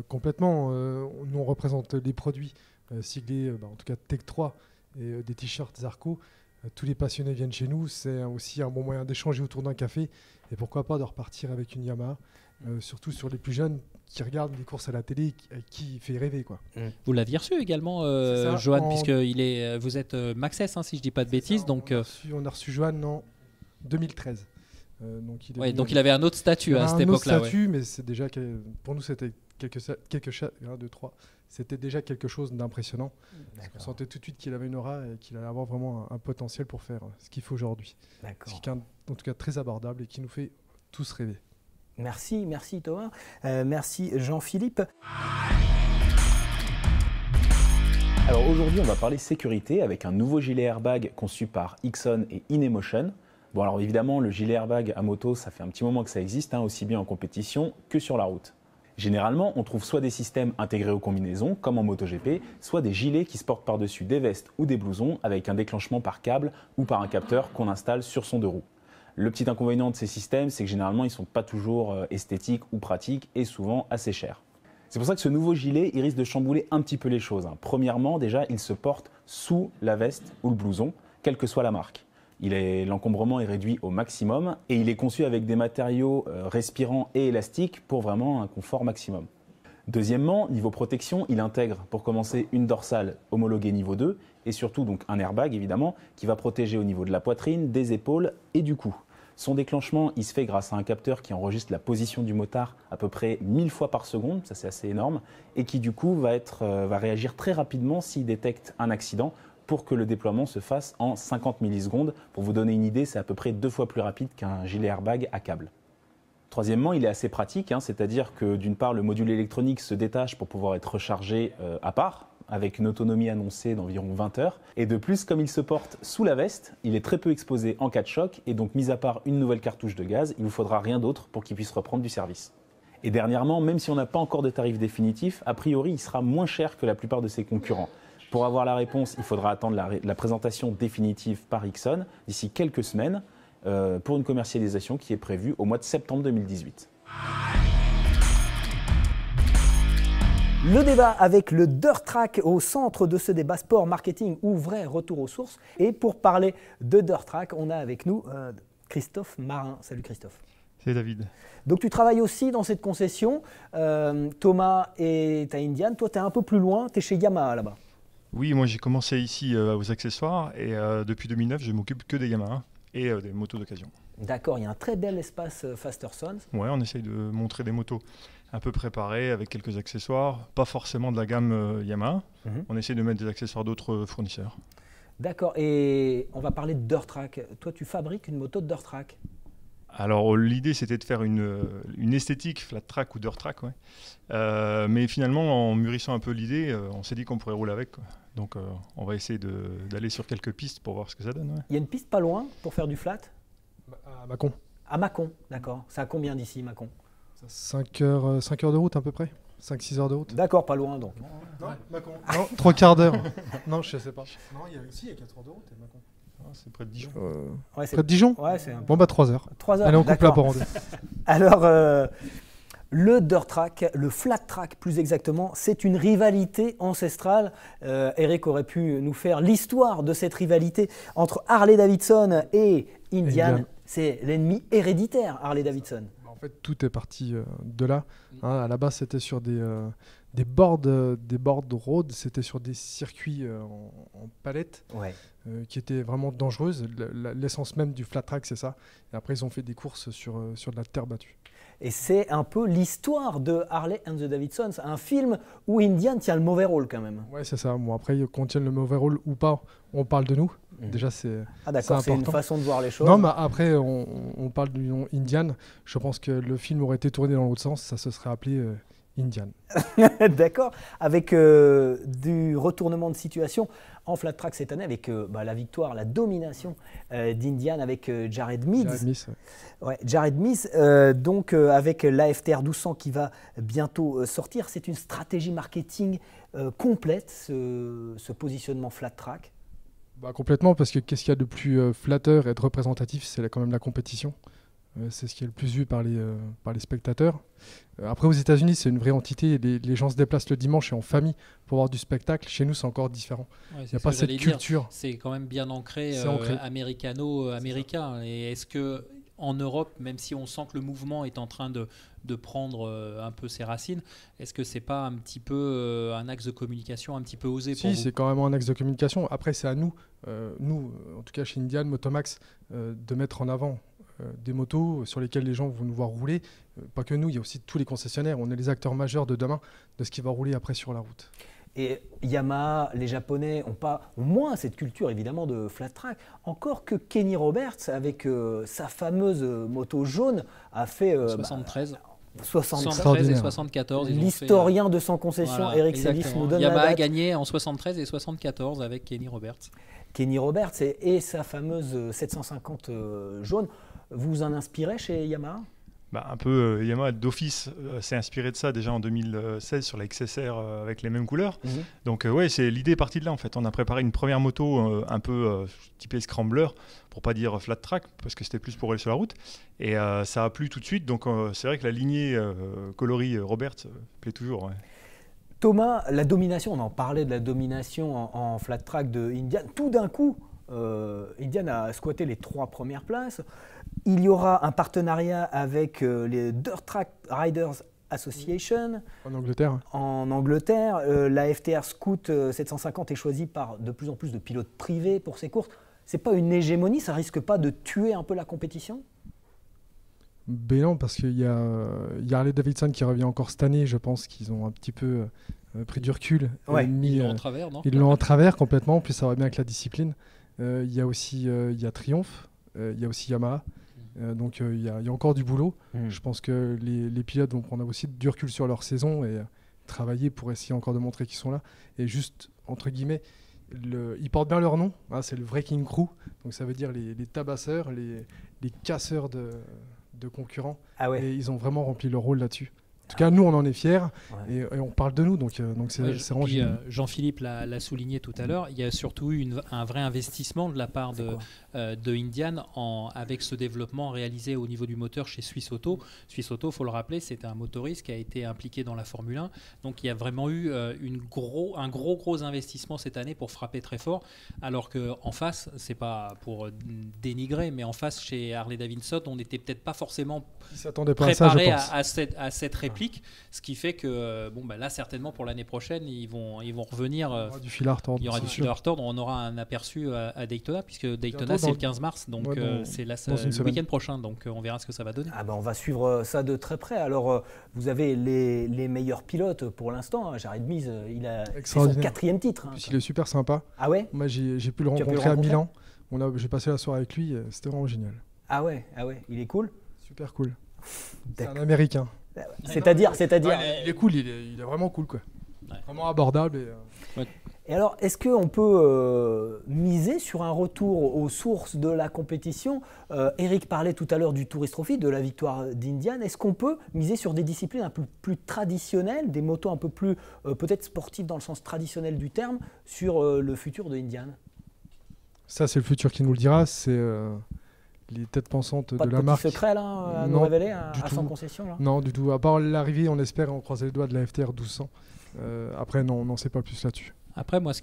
complètement. Nous, on représente les produits siglés, en tout cas Tech 3 et des t-shirts Zarco. Tous les passionnés viennent chez nous. C'est aussi un bon moyen d'échanger autour d'un café. Et pourquoi pas de repartir avec une Yamaha, surtout sur les plus jeunes qui regardent les courses à la télé, qui fait rêver, quoi. Vous l'aviez reçu également, Johan, puisque vous êtes Maxès, si je ne dis pas de bêtises. Donc, on a reçu Johan en 2013. Donc il avait un autre statut à cette époque-là. Un autre statut, mais c'est déjà pour nous c'était c'était déjà quelque chose d'impressionnant. On sentait tout de suite qu'il avait une aura et qu'il allait avoir vraiment un potentiel pour faire ce qu'il fait aujourd'hui. C'est quelqu'un en tout cas très abordable et qui nous fait tous rêver. Merci Thomas, merci Jean-Philippe. Alors aujourd'hui on va parler sécurité avec un nouveau gilet airbag conçu par Ixon et InEmotion. Bon alors évidemment le gilet airbag à moto ça fait un petit moment que ça existe, aussi bien en compétition que sur la route. Généralement on trouve soit des systèmes intégrés aux combinaisons comme en MotoGP, soit des gilets qui se portent par-dessus des vestes ou des blousons avec un déclenchement par câble ou par un capteur qu'on installe sur son deux roues. Le petit inconvénient de ces systèmes c'est que généralement ils ne sont pas toujours esthétiques ou pratiques et souvent assez chers. C'est pour ça que ce nouveau gilet il risque de chambouler un petit peu les choses. Premièrement déjà il se porte sous la veste ou le blouson, quelle que soit la marque. L'encombrement est réduit au maximum et il est conçu avec des matériaux respirants et élastiques pour vraiment un confort maximum. Deuxièmement, niveau protection, il intègre pour commencer une dorsale homologuée niveau 2 et surtout donc un airbag évidemment qui va protéger au niveau de la poitrine, des épaules et du cou. Son déclenchement, il se fait grâce à un capteur qui enregistre la position du motard à peu près 1000 fois par seconde, ça c'est assez énorme, et qui du coup va réagir très rapidement s'il détecte un accident pour que le déploiement se fasse en 50 millisecondes. Pour vous donner une idée, c'est à peu près 2 fois plus rapide qu'un gilet airbag à câble. Troisièmement, il est assez pratique, c'est-à-dire que d'une part, le module électronique se détache pour pouvoir être rechargé à part, avec une autonomie annoncée d'environ 20 heures. Et de plus, comme il se porte sous la veste, il est très peu exposé en cas de choc, et donc mis à part une nouvelle cartouche de gaz, il ne vous faudra rien d'autre pour qu'il puisse reprendre du service. Et dernièrement, même si on n'a pas encore de tarif définitif, a priori, il sera moins cher que la plupart de ses concurrents. Pour avoir la réponse, il faudra attendre la présentation définitive par Ixon d'ici quelques semaines pour une commercialisation qui est prévue au mois de septembre 2018. Le débat avec le Dirt Track au centre de ce débat sport, marketing ou vrai retour aux sources. Et pour parler de Dirt Track, on a avec nous Christophe Marin. Salut Christophe. Salut David. Donc tu travailles aussi dans cette concession. Thomas est à Indian. Toi, tu es un peu plus loin. Tu es chez Yamaha là-bas. Oui, moi j'ai commencé ici aux accessoires et depuis 2009, je m'occupe que des Yamaha et des motos d'occasion. D'accord, il y a un très bel espace Faster Sons. Ouais, on essaye de montrer des motos un peu préparées avec quelques accessoires, pas forcément de la gamme Yamaha. On essaye de mettre des accessoires d'autres fournisseurs. D'accord, et on va parler de Dirt Track. Toi, tu fabriques une moto de Dirt Track. Alors l'idée c'était de faire une esthétique flat track ou dirt track, ouais. Mais finalement en mûrissant un peu l'idée, on s'est dit qu'on pourrait rouler avec, quoi. Donc on va essayer d'aller sur quelques pistes pour voir ce que ça donne. Ouais. Il y a une piste pas loin pour faire du flat? À Mâcon. À Mâcon, d'accord. C'est à combien d'ici Mâcon? 5 heures de route à peu près. 5-6 heures de route. D'accord, pas loin donc. Non, Mâcon. Non, 3 quarts d'heure. Non, je sais pas. Non, il y a 4 heures de route à Mâcon. C'est près de Dijon. Ouais, près de Dijon? Ouais, c'est un... Bon, 3 heures. 3 heures. Allez, on coupe la part en deux. Alors, le Dirt Track, le Flat Track plus exactement, c'est une rivalité ancestrale. Eric aurait pu nous faire l'histoire de cette rivalité entre Harley-Davidson et Indian. C'est l'ennemi héréditaire, Harley-Davidson. En fait, tout est parti de là. À la base, c'était sur des des boards road, c'était sur des circuits en palette qui étaient vraiment dangereuses. L'essence même du flat track, c'est ça. Et après, ils ont fait des courses sur de la terre battue. Et c'est un peu l'histoire de Harley and the Davidsons, un film où Indian tient le mauvais rôle quand même. Ouais, c'est ça. Bon, après, qu'on tienne le mauvais rôle ou pas, on parle de nous. Déjà, c'est d'accord, c'est une façon de voir les choses. Non, mais après, on parle du nom Indian. Je pense que le film aurait été tourné dans l'autre sens, ça se serait appelé Indian. D'accord. Avec du retournement de situation en flat track cette année, avec la victoire, la domination d'Indian avec Jared Mees. Jared Mees, donc avec l'AFTR 1200 qui va bientôt sortir. C'est une stratégie marketing complète, ce positionnement flat track. Complètement, parce que qu'est-ce qu'il y a de plus flatteur et de représentatif, c'est quand même la compétition. C'est ce qui est le plus vu par les spectateurs. Après, aux États-Unis, c'est une vraie entité. Les gens se déplacent le dimanche et en famille pour voir du spectacle. Chez nous, c'est encore différent. Ouais, il n'y a pas cette culture. C'est quand même bien ancré, américano-américain. Et est-ce que en Europe, même si on sent que le mouvement est en train de prendre un peu ses racines, est-ce que c'est pas un petit peu un axe de communication un petit peu osé pour vous ? Si, c'est quand même un axe de communication. Après, c'est à nous, en tout cas chez Indian, Motomax, de mettre en avant des motos sur lesquelles les gens vont nous voir rouler. Pas que nous, il y a aussi tous les concessionnaires. On est les acteurs majeurs de demain de ce qui va rouler après sur la route. Et Yamaha, les Japonais ont moins cette culture évidemment de flat track. Encore que Kenny Roberts, avec sa fameuse moto jaune, a fait 73 et 74. L'historien de 100 concessions, Eric Sélis, nous donne Yamaha la date. a gagné en 73 et 74 avec Kenny Roberts. Kenny Roberts et sa fameuse 750 jaune. Vous vous en inspirez chez Yamaha ? Un peu, Yamaha d'office s'est inspiré de ça déjà en 2016 sur la XSR avec les mêmes couleurs. Donc l'idée est partie de là en fait. On a préparé une première moto un peu typée scrambler, pour pas dire flat track, parce que c'était plus pour aller sur la route. Et ça a plu tout de suite. Donc c'est vrai que la lignée coloris Robert plaît toujours. Ouais. Thomas, la domination, on en parlait de la domination en flat track de Indian. Tout d'un coup, Indian a squatté les 3 premières places. Il y aura un partenariat avec les Dirt Track Riders Association en Angleterre. La FTR Scoot 750 est choisie par de plus en plus de pilotes privés pour ces courses. C'est pas une hégémonie, ça risque pas de tuer un peu la compétition ? Ben non, parce qu'il y a Harley Davidson qui revient encore cette année. Je pense qu'ils ont un petit peu pris du recul. Ils l'ont en travers, non ? Ils l'ont en travers complètement. En plus, ça va bien avec la discipline. Il y a aussi Triumph. Il y a aussi Yamaha. Donc il y a encore du boulot. Je pense que les pilotes vont prendre aussi du recul sur leur saison et travailler pour essayer encore de montrer qu'ils sont là. Et juste, entre guillemets, ils portent bien leur nom. C'est le Wrecking Crew. Donc ça veut dire les tabasseurs, les casseurs de concurrents. Et ils ont vraiment rempli leur rôle là-dessus. En tout cas, nous, on en est fiers et on parle de nous, donc c'est vraiment génial. Jean-Philippe l'a souligné tout à l'heure, il y a surtout eu un vrai investissement de la part de Indian avec ce développement réalisé au niveau du moteur chez Suisse Auto. Suisse Auto, il faut le rappeler, c'est un motoriste qui a été impliqué dans la Formule 1, donc il y a vraiment eu un gros investissement cette année pour frapper très fort, alors qu'en face, c'est pas pour dénigrer, mais en face, chez Harley Davidson, on n'était peut-être pas forcément préparé à cette réplique. Ce qui fait que là certainement pour l'année prochaine ils vont revenir. Il y aura du fil à retordre. Il y aura du fil à retordre. On aura un aperçu à Daytona, puisque Daytona c'est le 15 mars, donc c'est le week-end prochain, donc on verra ce que ça va donner. On va suivre ça de très près. Alors vous avez les meilleurs pilotes pour l'instant. Jared Mees, c'est son 4e titre. En plus, il est super sympa. Ah ouais ? Moi j'ai pu le rencontrer à Milan. J'ai passé la soirée avec lui. C'était vraiment génial. Ah ouais, il est cool. Super cool. C'est un Américain. C'est-à-dire il est cool, il est vraiment cool, quoi. Vraiment abordable. Et alors, est-ce qu'on peut miser sur un retour aux sources de la compétition ? Eric parlait tout à l'heure du Tourist Trophy, de la victoire d'Indian. Est-ce qu'on peut miser sur des disciplines un peu plus traditionnelles, des motos un peu plus peut-être sportives dans le sens traditionnel du terme, sur le futur de Indian ? Ça, c'est le futur qui nous le dira. C'est les têtes pensantes de la marque. Pas de secret là, à nous révéler à 100 concessions là ? Non, du tout. À part l'arrivée, on espère, on croise les doigts de la FTR 1200. Après, non, on n'en sait pas plus là-dessus. Après, moi,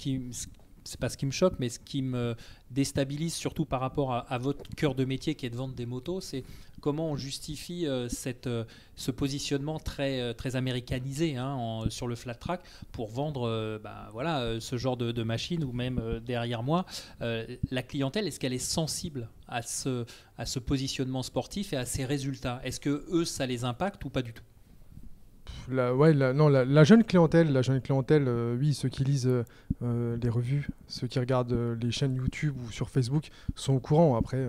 c'est pas ce qui me choque, mais ce qui me déstabilise surtout par rapport à votre cœur de métier qui est de vendre des motos, c'est comment on justifie ce positionnement très américanisé sur le flat track pour vendre ce genre de machine, ou même derrière moi, la clientèle, est-ce qu'elle est sensible à ce positionnement sportif et à ces résultats? Est-ce que eux, ça les impacte ou pas du tout? La jeune clientèle, oui, ceux qui lisent les revues, ceux qui regardent les chaînes YouTube ou sur Facebook sont au courant. Après,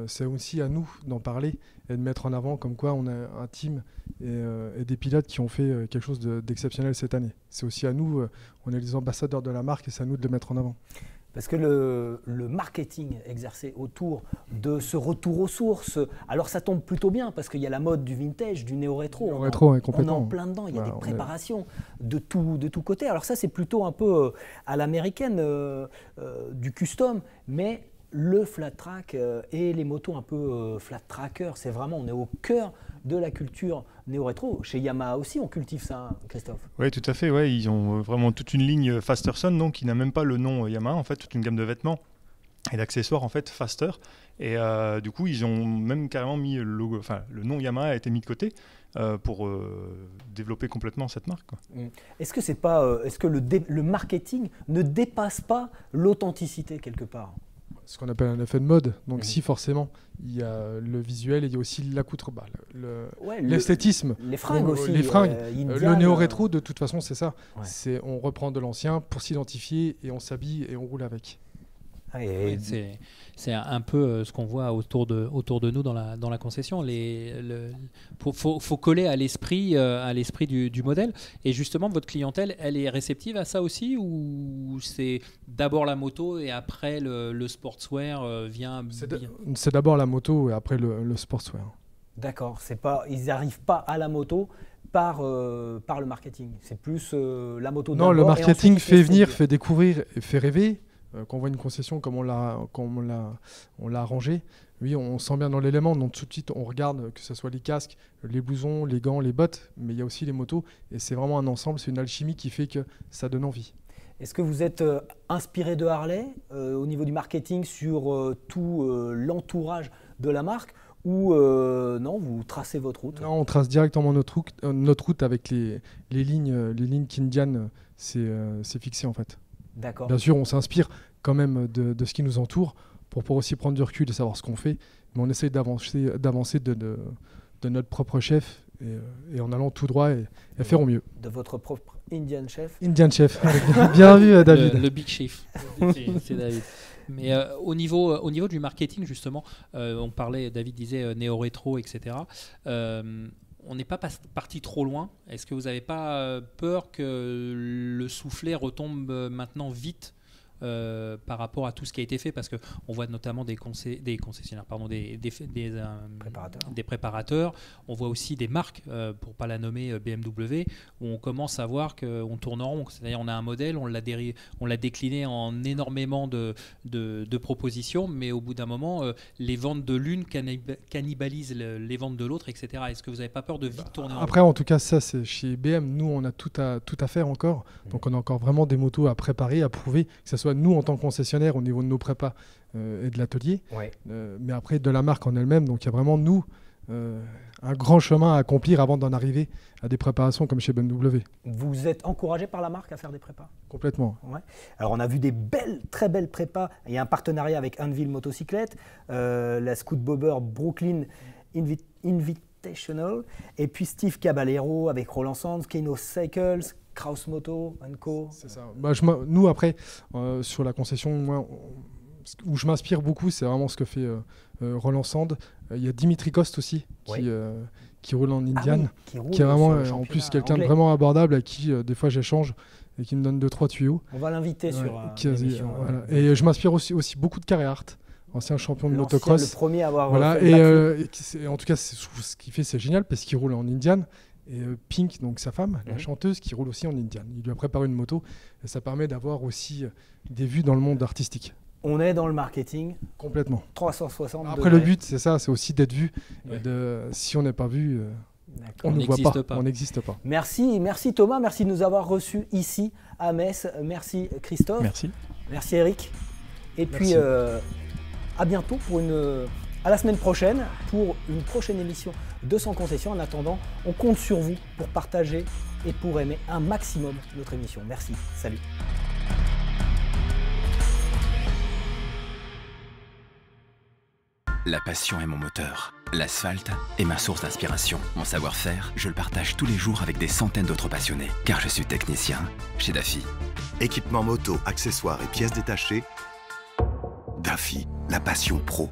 c'est aussi à nous d'en parler et de mettre en avant comme quoi on a un team et des pilotes qui ont fait quelque chose d'exceptionnel cette année. C'est aussi à nous, on est les ambassadeurs de la marque et c'est à nous de le mettre en avant. Parce que le marketing exercé autour de ce retour aux sources, alors ça tombe plutôt bien parce qu'il y a la mode du vintage, du néo-rétro. On est en plein dedans, il y a des préparations de tout côté. Alors ça, c'est plutôt un peu à l'américaine du custom, mais le flat track et les motos un peu flat tracker, c'est vraiment, on est au cœur de la culture néo-rétro. Chez Yamaha aussi, on cultive ça, Christophe. Oui, tout à fait. Ouais. Ils ont vraiment toute une ligne Fasterson, donc, qui n'a même pas le nom Yamaha, en fait, toute une gamme de vêtements et d'accessoires, en fait, Faster. Et du coup, ils ont même carrément mis le nom Yamaha a été mis de côté pour développer complètement cette marque, quoi. Est-ce que le marketing ne dépasse pas l'authenticité quelque part? Ce qu'on appelle un effet de mode. Donc si forcément, il y a le visuel et il y a aussi l'esthétisme. Les fringues aussi. Les fringues. Le néo-rétro, de toute façon, c'est ça. Ouais. On reprend de l'ancien pour s'identifier et on s'habille et on roule avec. C'est un peu ce qu'on voit autour de nous dans la concession. Faut coller à l'esprit du modèle. Et justement, votre clientèle, elle est réceptive à ça aussi, ou c'est d'abord la moto et après le sportswear vient? C'est d'abord la moto et après le sportswear. D'accord. Ils n'arrivent pas à la moto par le marketing. C'est plus la moto. Non, le marketing fait venir, fait découvrir, fait rêver. Quand on voit une concession comme on l'a arrangé, oui, on sent bien dans l'élément. Donc tout de suite, on regarde que ce soit les casques, les blousons, les gants, les bottes, mais il y a aussi les motos. Et c'est vraiment un ensemble, c'est une alchimie qui fait que ça donne envie. Est-ce que vous êtes inspiré de Harley au niveau du marketing sur tout l'entourage de la marque, ou non, vous tracez votre route? Non, on trace directement notre route avec les lignes qu'Indian s'est fixé en fait. D'accord. Bien sûr, on s'inspire quand même de ce qui nous entoure pour pouvoir aussi prendre du recul et savoir ce qu'on fait, mais on essaye d'avancer de notre propre chef et en allant tout droit et faire au mieux. De votre propre Indian chef. Indian chef, bien vu David. Le big chef, c'est David. Mais au niveau du marketing justement, on parlait, David disait néo-rétro, etc. On n'est pas parti trop loin. Est-ce que vous n'avez pas peur que le soufflet retombe maintenant vite par rapport à tout ce qui a été fait? Parce qu'on voit notamment des concessionnaires, des préparateurs. On voit aussi des marques, pour ne pas la nommer BMW, où on commence à voir qu'on tourne en rond. C'est-à-dire on a un modèle, on l'a décliné en énormément de propositions, mais au bout d'un moment, les ventes de l'une cannibalisent les ventes de l'autre, etc. Est-ce que vous n'avez pas peur de vite tourner en rond? Après, en tout cas, ça, c'est chez BM. Nous, on a tout à faire encore. Donc, on a encore vraiment des motos à préparer, à prouver, que ce soit nous en tant que concessionnaire au niveau de nos prépas et de l'atelier, mais après de la marque en elle-même. Donc il y a vraiment nous un grand chemin à accomplir avant d'en arriver à des préparations comme chez BMW. Vous êtes encouragé par la marque à faire des prépas? Complètement. Ouais. Alors on a vu des très belles prépas. Il y a un partenariat avec Anvil Motocyclette, la Scoot Bobber Brooklyn Invitational, et puis Steve Caballero avec Roland Sands, Keno Cycles, Kraus Moto & Co. C'est ça. Nous, après, sur la concession, moi, où je m'inspire beaucoup, c'est vraiment ce que fait Roland Sand. Il y a Dimitri Coste aussi, qui roule en Indian, qui est vraiment, en plus, quelqu'un de vraiment abordable, à qui, des fois, j'échange et qui me donne 2-3 tuyaux. On va l'inviter sur l'émission. Voilà. Et je m'inspire aussi beaucoup de Carré Hart, ancien champion de motocross. Le premier à avoir et en tout cas, ce qu'il fait, c'est génial, parce qu'il roule en Indian. Et Pink, donc sa femme, la chanteuse, qui roule aussi en Indian. Il lui a préparé une moto et ça permet d'avoir aussi des vues dans le monde artistique. On est dans le marketing. Complètement. 360 Après, le but, c'est ça, c'est aussi d'être vu. Si on n'est pas vu, on ne voit pas. On n'existe pas. Merci Thomas, merci de nous avoir reçus ici à Metz. Merci Christophe. Merci. Merci Eric. Et puis à bientôt à la semaine prochaine pour une prochaine émission de Sans Concession. En attendant, on compte sur vous pour partager et pour aimer un maximum notre émission. Merci, salut. La passion est mon moteur. L'asphalte est ma source d'inspiration. Mon savoir-faire, je le partage tous les jours avec des centaines d'autres passionnés. Car je suis technicien chez Daffy. Équipement moto, accessoires et pièces détachées. Daffy, la passion pro.